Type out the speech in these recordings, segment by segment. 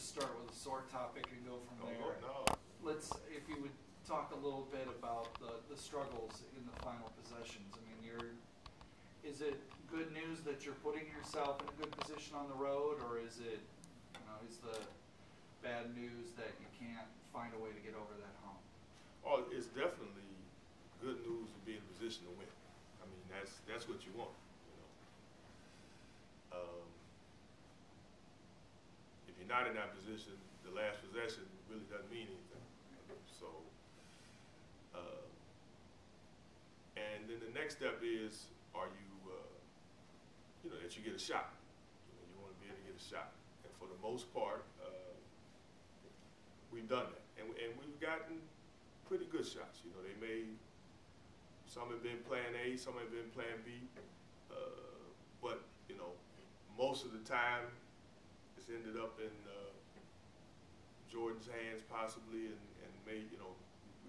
just start with a sore topic and go from there. No. Let's, if you would talk a little bit about the struggles in the final possessions. I mean, is it good news that you're putting yourself in a good position on the road, or is it, is the bad news that you can't find a way to get over that hump? Oh, it's definitely good news to be in a position to win. I mean, that's what you want. If you're not in that position, the last possession really doesn't mean anything. So, and then the next step is, are you, that you get a shot. You want to be able to get a shot. And for the most part, we've done that. And we've gotten pretty good shots. Some have been plan A, some have been plan B. But, most of the time, it's ended up in Jordan's hands possibly, and we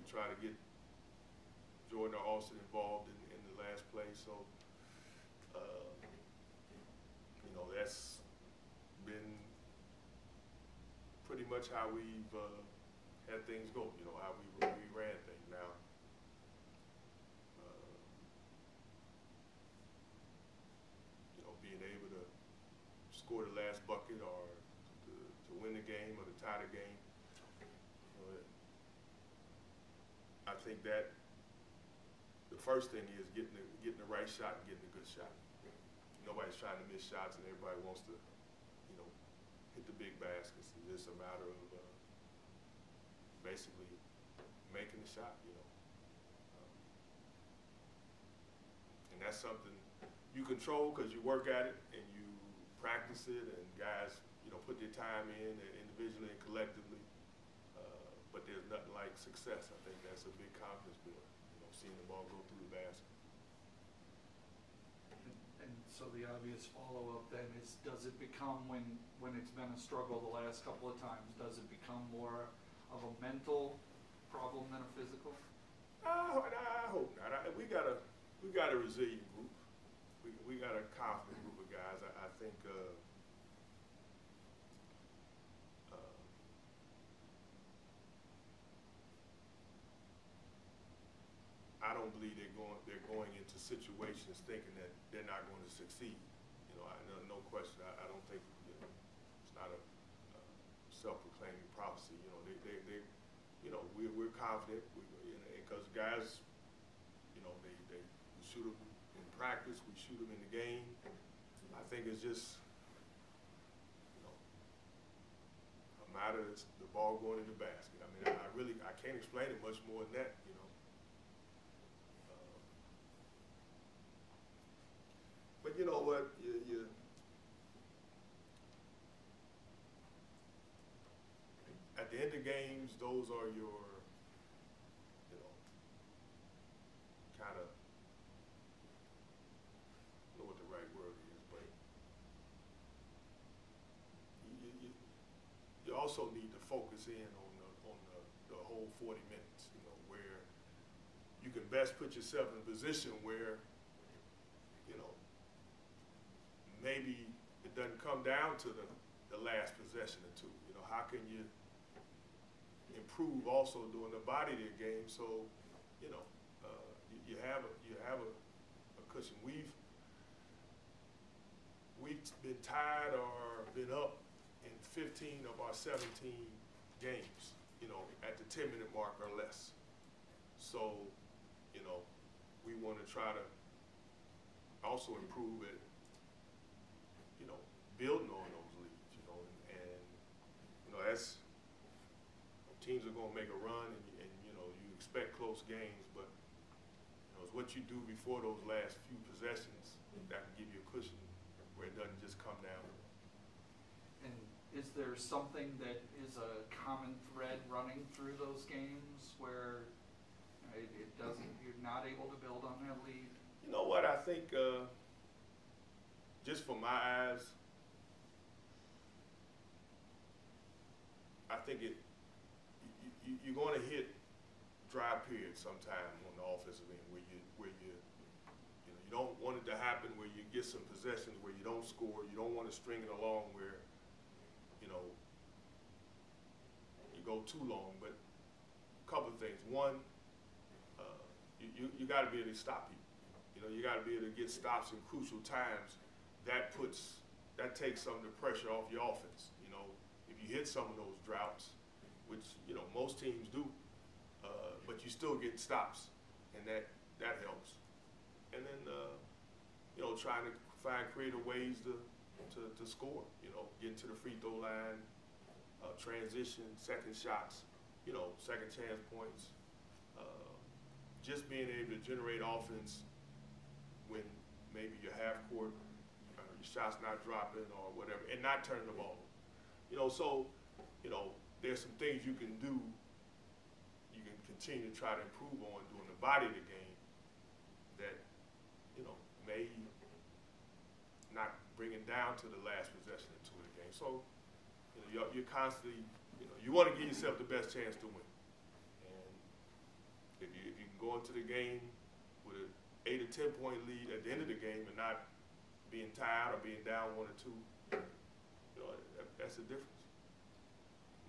try to get Jordan or Austin involved in the last play. So, that's been pretty much how we've had things go, how we ran things. Now, being able to score the last bucket or to win the game or to tie the game, I think that the first thing is getting the right shot and getting a good shot. Nobody's trying to miss shots, and everybody wants to, hit the big baskets. It's just a matter of basically making the shot, and that's something you control because you work at it and you practice it, and guys, put their time in individually and collectively. But there's nothing like success. I think that's a big confidence builder, seeing the ball go through the basket. And so the obvious follow-up then is, does it become, when it's been a struggle the last couple of times, does it become more of a mental problem than a physical? I hope not. We got a resilient group. We got a confident group of guys. I think I don't believe they're going into situations thinking that they're not going to succeed. No question. I don't think it's not a self-proclaiming prophecy. We're confident because guys, they shoot them in practice, we shoot them in the game. I think it's just a matter of the ball going in the basket. I mean, I can't explain it much more than that. But you know what? At the end of games, those are your, kind of, I don't know what the right word is, but you also need to focus in on the whole 40 minutes, where you can best put yourself in a position where, maybe it doesn't come down to the last possession or two. How can you improve also during the body of the game? So, you have a cushion. We've been tied or been up in 15 of our 17 games, at the 10-minute mark or less. So, we want to try to also improve it. Building on those leads, and that's, teams are going to make a run, and you expect close games, but it's what you do before those last few possessions that can give you a cushion where it doesn't just come down. And is there something that is a common thread running through those games where it doesn't, you're not able to build on that lead? You know what? I think just from my eyes, I think you're going to hit dry periods sometime on the offensive end where you don't want it to happen, where you get some possessions where you don't score. You don't want to string it along where go too long, but a couple of things. One, you got to be able to stop people. You know, you got to be able to get stops in crucial times. That takes some of the pressure off your offense. You know, if you hit some of those droughts, which, you know, most teams do, but you still get stops, and that helps. And then, you know, trying to find creative ways to score. You know, getting to the free throw line, transition, second shots, you know, second chance points. Just being able to generate offense when maybe your half court, your shot's not dropping or whatever, and not turning the ball. You know, so, you know, there's some things you can do, you can continue to try to improve on during the body of the game that, you know, may not bring it down to the last possession or two of the game. So, you know, you're constantly, you know, you want to give yourself the best chance to win. And if you can go into the game with an 8 or 10 point lead at the end of the game and not being tied or being down 1 or 2, you know, that's the difference.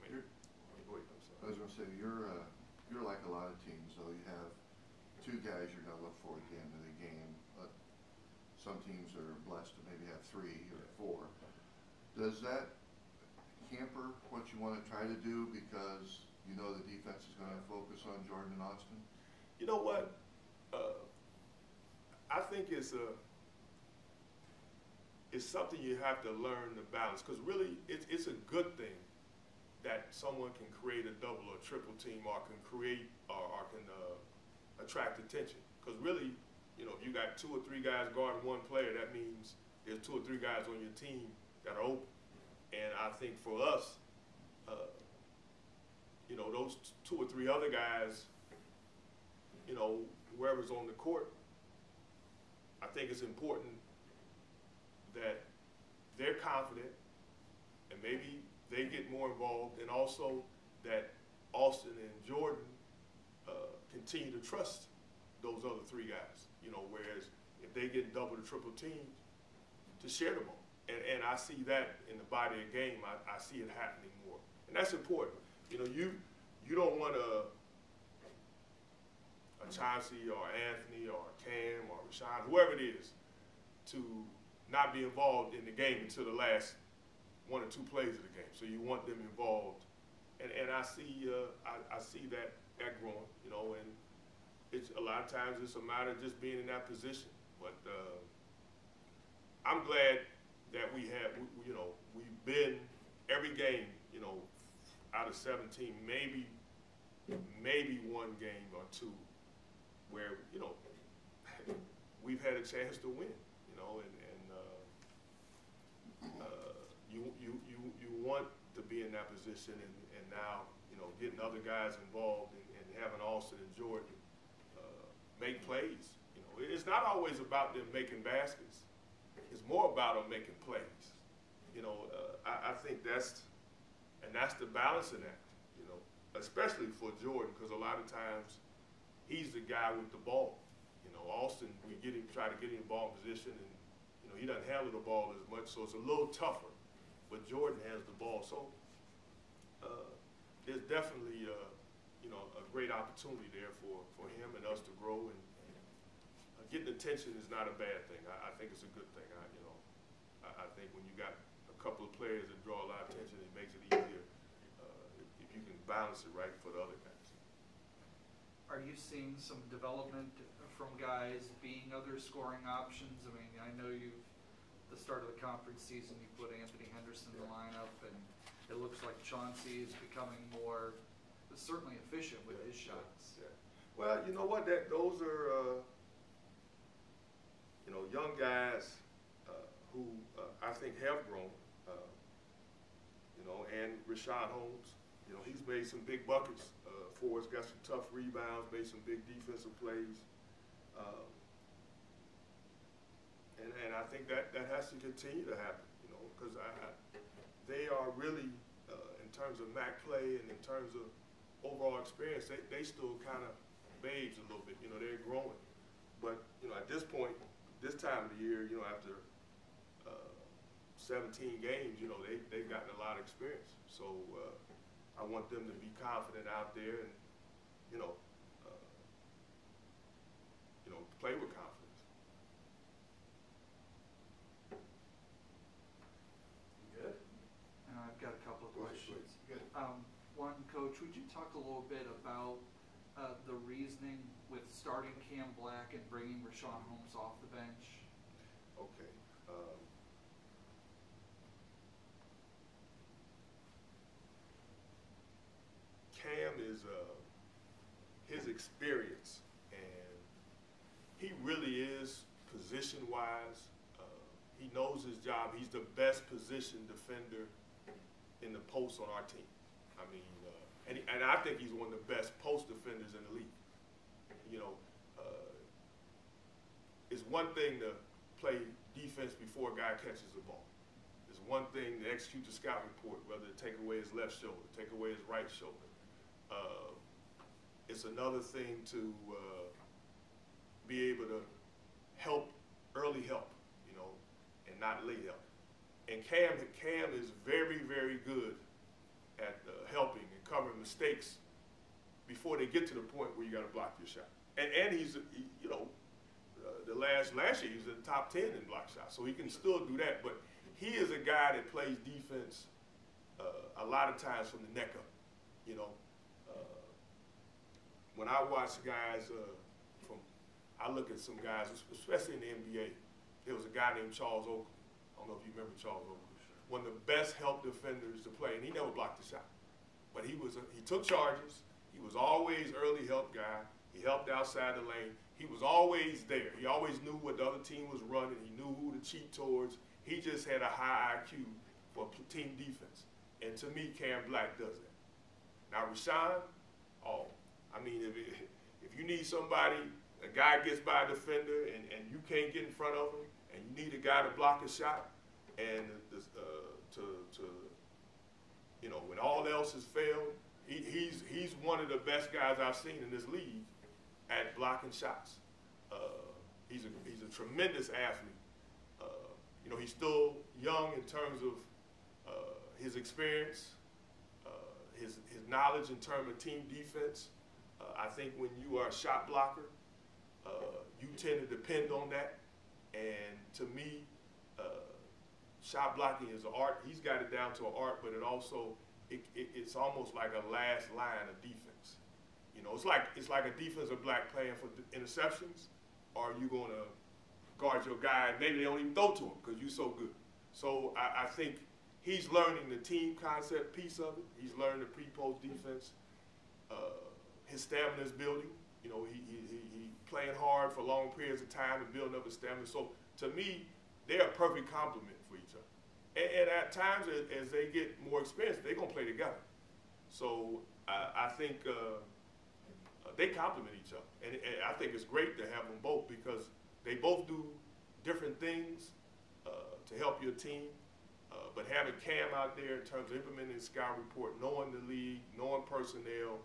I mean, go ahead, I'm sorry. I was going to say, you're like a lot of teams, though. You have 2 guys you're going to look for at the end of the game. Some teams are blessed to maybe have 3 or 4. Does that hamper what you want to try to do because you know the defense is going to focus on Jordan and Austin? You know what? I think it's something you have to learn to balance, because really it's a good thing that someone can create a double or triple team or can create or can attract attention. Because really, you know, if you got 2 or 3 guys guarding one player, that means there's 2 or 3 guys on your team that are open. And I think for us, you know, those 2 or 3 other guys, you know, whoever's on the court, I think it's important that they're confident and maybe they get more involved, and also that Austin and Jordan continue to trust those other 3 guys. You know, whereas if they get double or triple teams, to share the ball. And I see that in the body of the game. I see it happening more. And that's important. You know, you don't want a Chauncey or Anthony or Cam or Rashawn, whoever it is, to not be involved in the game until the last 1 or 2 plays of the game. So you want them involved. And I see that growing, you know, and it's a lot of times it's a matter of just being in that position. But I'm glad that we've been every game, you know, out of 17, maybe 1 game or 2 where, you know, we've had a chance to win, you know, and you want to be in that position, and now, you know, getting other guys involved and having Austin and Jordan make plays. You know, it's not always about them making baskets. It's more about them making plays. You know, I think that's the balancing act, you know, especially for Jordan, because a lot of times he's the guy with the ball. You know, Austin, we try to get him in ball position, and, you know, he doesn't handle the ball as much, so it's a little tougher. But Jordan has the ball, so there's definitely you know, a great opportunity there for him and us to grow, and getting attention is not a bad thing. I think it's a good thing. I think when you got a couple of players that draw a lot of attention, it makes it easier if you can balance it right for the other guys. Are you seeing some development from guys being other scoring options? I mean, I know the start of the conference season, you put Anthony Henderson in the lineup, and it looks like Chauncey is becoming more, certainly efficient with his shots. Yeah. Well, you know what? Those are you know, young guys who I think have grown. You know, and Rashawn Holmes, you know, he's made some big buckets for us, got some tough rebounds, made some big defensive plays. And I think that has to continue to happen, you know, because they are really, in terms of MAC play and in terms of overall experience, they still kind of babes a little bit. You know, they're growing. But, you know, at this point, this time of the year, you know, after 17 games, you know, they've gotten a lot of experience. So I want them to be confident out there and, you know, play with confidence. Good. And I've got a couple of Go ahead, questions. please. Good. One, Coach, would you talk a little bit about the reasoning with starting Cam Black and bringing Rashawn Holmes off the bench? Okay. Cam is his experience, and he really is position-wise. He knows his job. He's the best position defender in the post on our team. I mean, and I think he's one of the best post defenders in the league. You know, it's one thing to play defense before a guy catches the ball. It's one thing to execute the scout report, whether to take away his left shoulder, take away his right shoulder. It's another thing to be able to help, early help, you know, and not late help. And Cam is very, very good at helping and covering mistakes before they get to the point where you got to block your shot. And he's, you know, the last year he was in the top 10 in block shots, so he can still do that. But he is a guy that plays defense a lot of times from the neck up, you know. When I watch guys I look at some guys, especially in the NBA. There was a guy named Charles Oakley. I don't know if you remember Charles Oakley. One of the best help defenders to play, and he never blocked a shot. But he took charges. He was always early help guy. He helped outside the lane. He was always there. He always knew what the other team was running. He knew who to cheat towards. He just had a high IQ for team defense. And to me, Cam Black does that. Now, Rashawn, I mean, if you need somebody, a guy gets by a defender and you can't get in front of him, and you need a guy to block a shot, and you know, when all else has failed, he's one of the best guys I've seen in this league at blocking shots. He's a tremendous athlete. You know, he's still young in terms of his experience, his knowledge in terms of team defense. I think when you are a shot blocker, you tend to depend on that. And to me, shot blocking is an art. He's got it down to an art, but it's almost like a last line of defense. You know, it's like a defensive black playing for interceptions, or you going to guard your guy and maybe they don't even throw to him because you're so good. So I think he's learning the team concept piece of it. He's learning the pre-post defense. His stamina is building. You know, he playing hard for long periods of time and building up his stamina. So to me, they're a perfect complement for each other. And at times, as they get more experience, they're going to play together. So I think they complement each other. And I think it's great to have them both because they both do different things to help your team. But having Cam out there in terms of implementing the scout report, knowing the league, knowing personnel,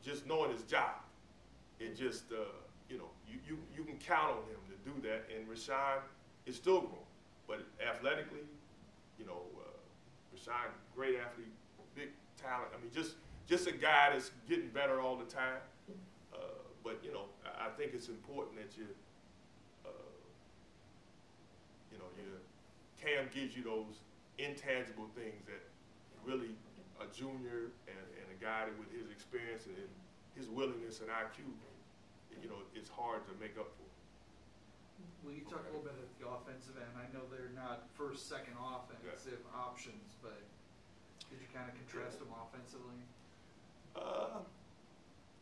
just knowing his job, it just, you know, you can count on him to do that. And Rashawn is still growing. But athletically, you know, Rashawn, great athlete, big talent. I mean, just a guy that's getting better all the time. But, you know, I think it's important that you know, Cam gives you those intangible things that really a junior and a guy with his experience and his willingness and IQ, you know, it's hard to make up for. Will you talk a little bit at the offensive end? I know they're not first, second offensive options, but did you kind of contrast them offensively?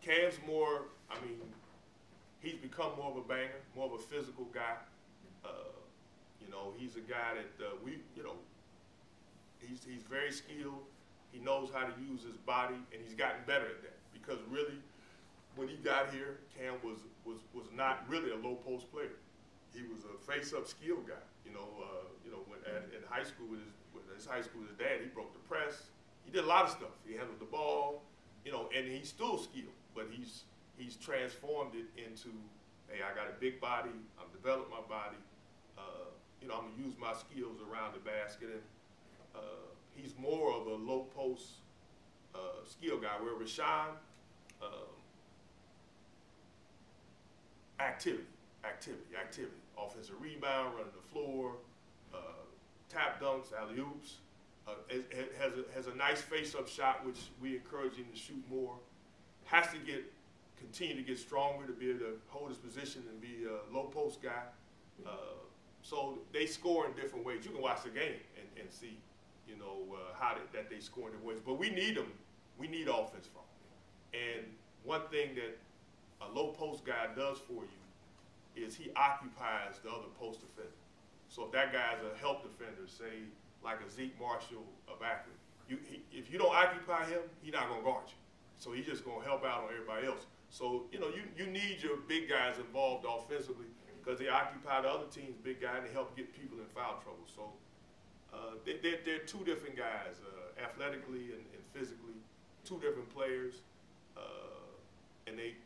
Cam's more, I mean, he's become more of a banger, more of a physical guy. You know, he's a guy that he's very skilled. He knows how to use his body, and he's gotten better at that. Because really, when he got here, Cam was not really a low post player. He was a face-up skill guy. You know, when in high school with his dad, he broke the press. He did a lot of stuff. He handled the ball, you know, and he's still skilled, but he's transformed it into, hey, I got a big body. I'm developing my body. You know, I'm gonna use my skills around the basket, and he's more of a low post skill guy. Where Rashawn, activity. Offensive rebound, running the floor, tap dunks, alley-oops. Has a nice face-up shot, which we encourage him to shoot more. Has to continue to get stronger to be able to hold his position and be a low post guy. So they score in different ways. You can watch the game and see, you know, how that they score in different ways. But we need them. We need offense from them. And one thing that a low post guy does for you is he occupies the other post defender. So if that guy's a help defender, say like a Zeke Marshall, a backer, if you don't occupy him, he's not going to guard you. So he's just going to help out on everybody else. So, you know, you need your big guys involved offensively because they occupy the other team's big guy and they help get people in foul trouble. So they're two different guys, athletically and physically, two different players, and they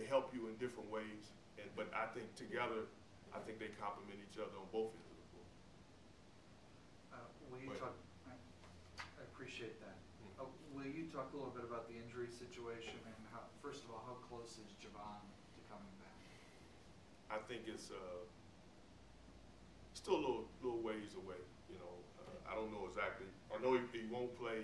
help you in different ways. But I think together, I think they complement each other on both ends of the floor. Will you talk? I appreciate that. Will you talk a little bit about the injury situation and how? First of all, how close is Javon to coming back? I think it's still a little ways away. You know, I don't know exactly. I know he won't play.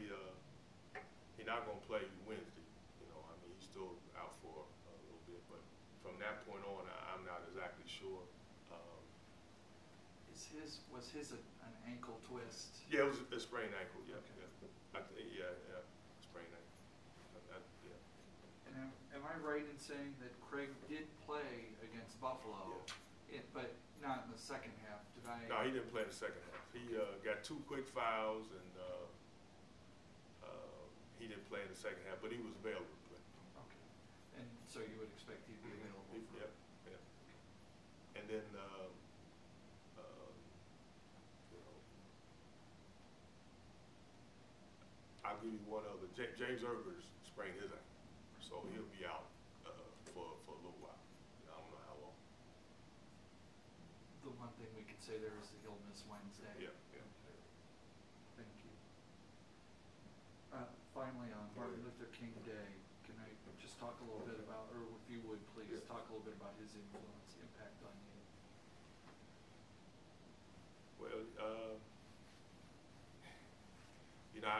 He's not going to play Wednesday. You know, I mean, he's still out for a little bit. But from that point on, I'm not exactly sure. Was his an ankle twist? Yeah, it was a sprained ankle. Yeah, Okay. yeah, sprained ankle. And am I right in saying that Craig did play against Buffalo, but not in the second half? Did I? No, he didn't play in the second half. He got 2 quick fouls, and he didn't play in the second half, but he was available to play. Okay. And so you would expect he'd be available? Yeah. And then, you know, I'll give you one other. James Erber's sprained his ankle, so he'll be out for a little while. I don't know how long. The one thing we could say there is that he'll miss Wednesday. Yeah. Thank you. Finally, on Martin Luther King Day, can I just talk a little bit about, or if you would please talk a little bit about his impact on you? Well, you know,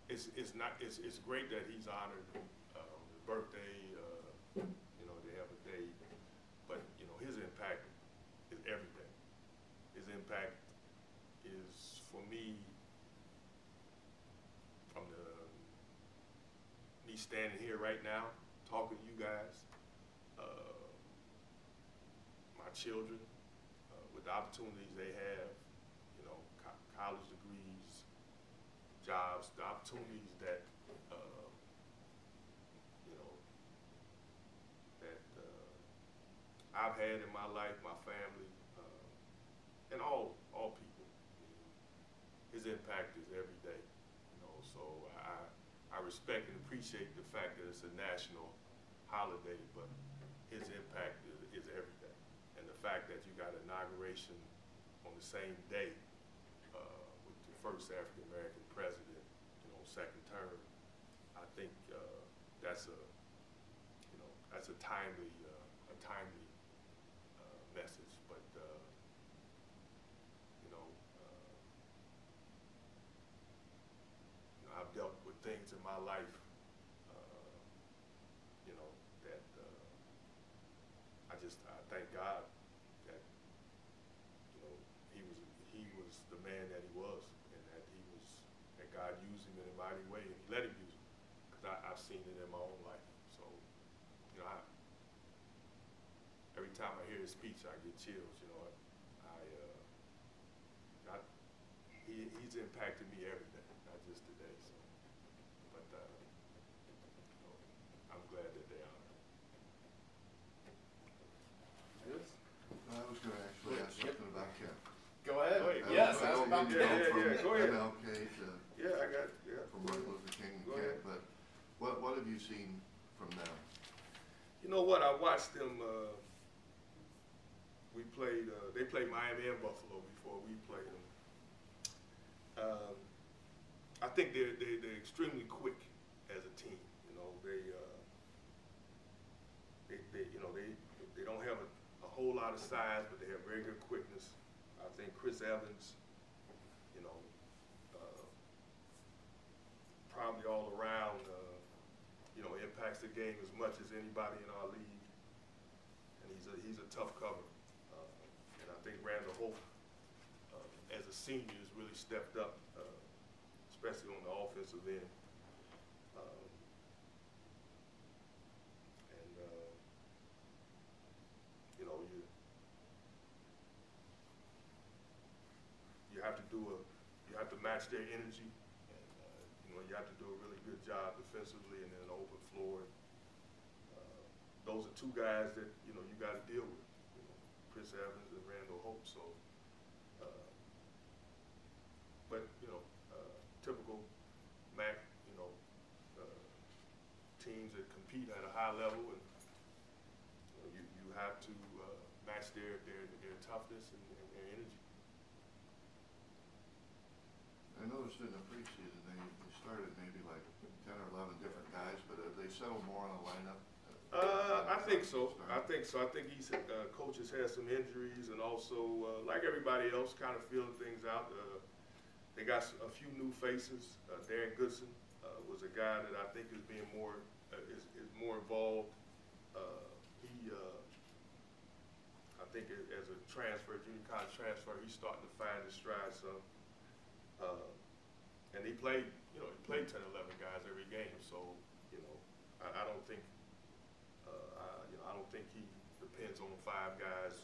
it's great that he's honored his birthday. You know, they have a day, but you know, his impact is everything. His impact is for me from me standing here right now talking to you guys, my children, with the opportunities they have, you know, college degrees, jobs, the opportunities that, you know, that I've had in my life, my family, and all people. His impact is every day, you know, so I respect and appreciate the fact that it's a national holiday, but his impact is every day. And the fact that you got inauguration on the same day with the first African American president, you know, second term, I think that's a timely message. But you know, I've dealt with things in my life, you know, that I thank God that, you know, he was the man that he was, and that God used him in a mighty way, and he let him use him, because I've seen it in my own life. So, you know, every time I hear his speech, I get chills. You know, he's impacted me every day, not just today. So, but you know, I'm glad that they are. Yes. I was going to actually ask something about Kent. Go ahead. Go ahead. Yes, I ask don't about mean to Kent. go Go ahead. from MLK to Yeah, I got, from Martin Luther King and Go Kent, ahead. but what have you seen from them? You know what? I watched them. We played. They played Miami and Buffalo before we played them. I think they're extremely quick as a team. You know, they don't have a whole lot of size, but they have very good quickness. I think Chris Evans, you know, probably all around, you know, impacts the game as much as anybody in our league, and he's a tough cover. And I think Randall Hope, as a senior, has really stepped up, especially on the offensive end. You know, you have to you have to match their energy, and you know, you have to do a really good job defensively and in an open floor. Those are two guys that, you know, you got to deal with, you know, Chris Evans and Randall Hope. So, but you know, typical MAC, you know, teams that compete at a high level, and you have to match their toughness and their energy. I noticed in the preseason they started maybe like 10 or 11 different guys, but they settled more on the lineup. I think so. I think he's coaches had some injuries, and also like everybody else, kind of feeling things out. They got a few new faces. Darren Goodson was a guy that I think is being more involved. I think as a transfer, junior college transfer, he's starting to find his stride some. And he played 10, 11 guys every game. So, you know, I don't think, I don't think he depends on 5 guys